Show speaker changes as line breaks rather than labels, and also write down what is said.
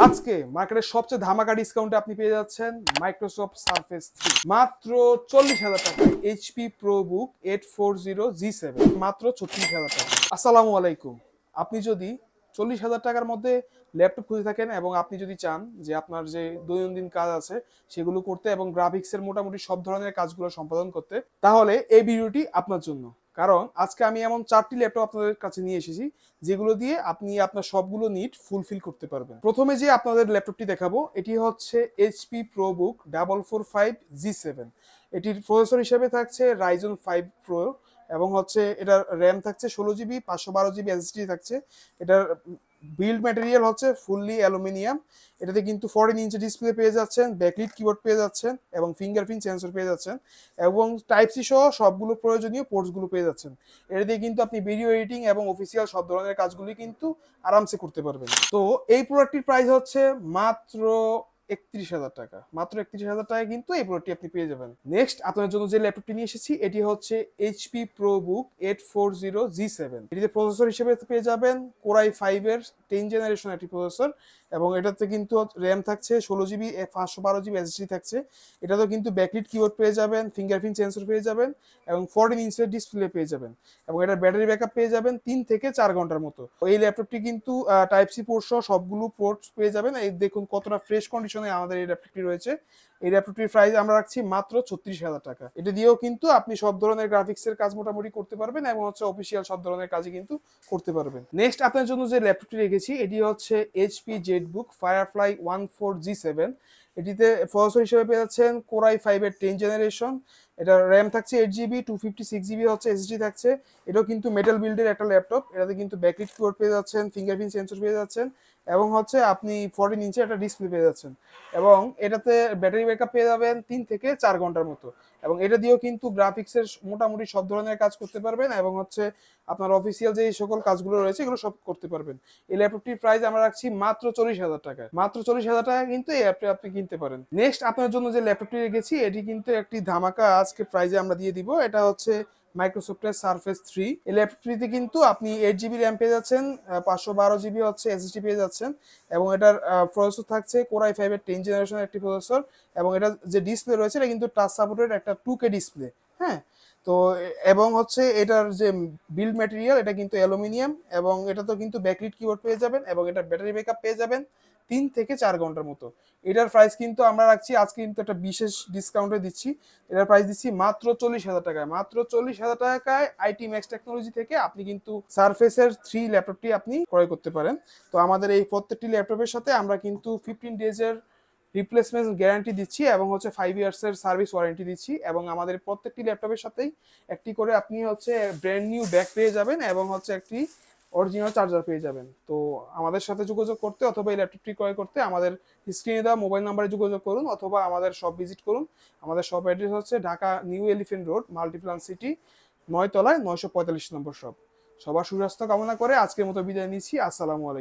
আজকে মার্কেটের সবচেয়ে ধামাকা ডিসকাউন্টে আপনি পেয়ে যাচ্ছেন মাইক্রোসফট সারফেস 3 মাত্র 40,000 টাকায়। এইচপি প্রোবুক 840G7 মাত্র 36,000 টাকা। আসসালামু আলাইকুম। আপনি যদি 40,000 টাকার মধ্যে ল্যাপটপ খুঁজে থাকেন এবং আপনি যদি চান যে আপনার যে দৈনন্দিন কাজ আছে সেগুলো করতে এবং গ্রাফিক্সের মোটামুটি সব ধরনের কাজগুলো সম্পাদন করতে, তাহলে এই ভিডিওটি আপনার জন্য। কারণ আজকে আমি এমন 4টি ল্যাপটপ আপনাদের কাছে নিয়ে এসেছি যেগুলো দিয়ে আপনি আপনার সবগুলো নিড ফুলফিল করতে পারবেন। প্রথমে যে আপনাদের ল্যাপটপটি দেখাবো এটি হচ্ছে এইচপি প্রোবুক 445G7। এটির প্রসেসর হিসেবে থাকছে রাইজন 5 প্রো এবং হচ্ছে এটার র্যাম থাকছে 16 জিবি, 512 জিবি এসএসডি থাকছে। এটার বিল্ড ম্যাটেরিয়াল হচ্ছে ফুললি অ্যালুমিনিয়াম। এটাতে কিন্তু 14 ইঞ্চি ডিসপ্লে পেয়ে যাচ্ছেন, ব্যাকলিট কিবোর্ড পেয়ে যাচ্ছেন এবং ফিঙ্গারপ্রিন্ট সেন্সর পেয়ে যাচ্ছেন এবং টাইপ সি সহ সবগুলো প্রয়োজনীয় পোর্টসগুলো পেয়ে যাচ্ছেন। এটা দিয়ে কিন্তু আপনি ভিডিও এডিটিং এবং অফিসিয়াল সব ধরনের কাজগুলি কিন্তু আরামসে করতে পারবেন। তো এই প্রোডাক্টটির প্রাইস হচ্ছে মাত্র 31,000 টাকা। মাত্র 31,000 টাকায় কিন্তু এই প্রোডাক্টটি আপনি পেয়ে যাবেন। নেক্সট আপনার জন্য যে ল্যাপটপটি নিয়ে এসেছি এটি হচ্ছে এইচপি প্রোবুক 840G7। এটিতে প্রসেসর হিসেবে পেয়ে যাবেন কোরাই 5 এর 10 জেনারেশন একটি প্রসেসর এবং এটাতে কিন্তু র্যাম থাকছে 16 জিবি, 512 জিবি এসএসডি থাকছে। এটাতেও কিন্তু ব্যাকলিট কিবোর্ড পেয়ে যাবেন, ফিঙ্গারপ্রিন্ট সেন্সর পেয়ে যাবেন এবং 14 ইঞ্চের ডিসপ্লে পেয়ে যাবেন এবং এটার ব্যাটারি ব্যাকআপ পেয়ে যাবেন 3 থেকে 4 ঘন্টার মতো। এই ল্যাপটপটি কিন্তু টাইপ সি পোর্ট সহ সবগুলো পোর্টস পেয়ে যাবেন। এই দেখুন কতটা ফ্রেশ কন্ডিশনে আমাদের এই ল্যাপটপটি রয়েছে। এই ল্যাপটপটির প্রাইস আমরা রাখছি মাত্র 36,000 টাকা। এটা দিয়েও কিন্তু আপনি সব ধরনের গ্রাফিক্সের কাজ মোটামুটি করতে পারবেন এবং হচ্ছে অফিসিয়াল সব ধরনের কাজই কিন্তু করতে পারবেন। নেক্সট আপনার জন্য যে ল্যাপটপটি রেখেছি এটি হচ্ছে এইচপি জেটবুক ফায়ারফ্লাই 14G7। এটিতে প্রসেসর হিসেবে পেয়ে যাচ্ছেন কোরাই 5 এর 10 জেনারেশন। এটা র্যাম থাকছে 8 জিবি, 256 জিবি হচ্ছে এসএসডি থাকছে। এটাও কিন্তু মেটাল বিল্ডের একটা ল্যাপটপ। এটাতে কিন্তু ব্যাকলিট কিবোর্ড পেয়ে যাচ্ছেন, ফিঙ্গারপ্রিন্ট সেন্সর পেয়ে যাচ্ছেন এবং হচ্ছে আপনি 14 ইঞ্চের একটা ডিসপ্লে পেয়ে যাচ্ছেন এবং এটাতে ব্যাটারি ব্যাকআপ পেয়ে যাবেন 3 থেকে 4 ঘন্টার মতো এবং এটা দিয়েও কিন্তু গ্রাফিক্সের মোটামুটি সব ধরনের কাজ করতে পারবেন এবং হচ্ছে আপনার অফিসিয়াল যে সকল কাজগুলো রয়েছে এগুলো সব করতে পারবেন। এই ল্যাপটপটির প্রাইস আমরা রাখছি মাত্র 40,000 টাকায়। মাত্র 40,000 টাকা কিন্তু এই অ্যাপটি আপনি কিনতে পারেন। নেক্সট আপনার জন্য যে ল্যাপটপটি রেখেছি এটি কিন্তু একটি ধামাকা আজকে প্রাইজে আমরা দিয়ে দিব। এটা হচ্ছে মাইক্রোসফটের সারফেস 3। এই ল্যাপটপটিতে কিন্তু আপনি 8 জিবি র্যাম পেয়ে যাচ্ছেন, 512 জিবি হচ্ছে এসএসডি পেয়ে যাচ্ছেন এবং এটার প্রসেসর থাকছে কোরাই 5 এর 10 জেনারেশনের একটি প্রসেসর এবং এটা যে ডিসপ্লে রয়েছে এটা কিন্তু টাচ সাপোর্টেড একটা 2K ডিসপ্লে। হ্যাঁ, তো এবং হচ্ছে এটার যে বিল্ড ম্যাটেরিয়াল এটা কিন্তু অ্যালুমিনিয়াম এবং এটা তো কিন্তু ব্যাকলিট কিবোর্ড পেয়ে যাবেন এবং এটার ব্যাটারি ব্যাকআপ পেয়ে যাবেন 3 থেকে 4 ঘন্টার মতো। এটার প্রাইস কিন্তু আমরা রাখছি আজকে কিন্তু একটা বিশেষ ডিসকাউন্টে দিচ্ছি। এটার প্রাইস দিচ্ছি মাত্র 40,000 টাকায়। মাত্র 40,000 টাকায় আইটি ম্যাক্স টেকনোলজি থেকে আপনি কিন্তু সারফেসের 3 ল্যাপটপটি আপনি ক্রয় করতে পারেন। তো আমাদের এই প্রত্যেকটি ল্যাপটপের সাথে আমরা কিন্তু 15 ডেজের রিপ্লেসমেন্ট গ্যারান্টি দিচ্ছি এবং হচ্ছে 5 ইয়ার্সের সার্ভিস ওয়ারেন্টি দিচ্ছি এবং আমাদের প্রত্যেকটি ল্যাপটপের সাথেই একটি করে আপনি হচ্ছে ব্র্যান্ড নিউ ব্যাগ পেয়ে যাবেন এবং হচ্ছে একটি অরিজিনাল চার্জার পেয়ে যাবেন। তো আমাদের সাথে যোগাযোগ করতে অথবা এই ল্যাপটপটি ক্রয় করতে আমাদের স্ক্রিনে দেওয়া মোবাইল নাম্বারে যোগাযোগ করুন অথবা আমাদের শপ ভিজিট করুন। আমাদের শপ অ্যাড্রেস হচ্ছে Dhaka new elephant road, Multiplan city, 9 তলায় 945 নম্বর শপ। সবার সুস্বাস্থ্য কামনা করে আজকের মতো বিদায় নিচ্ছি। আসসালামু আলাইকুম।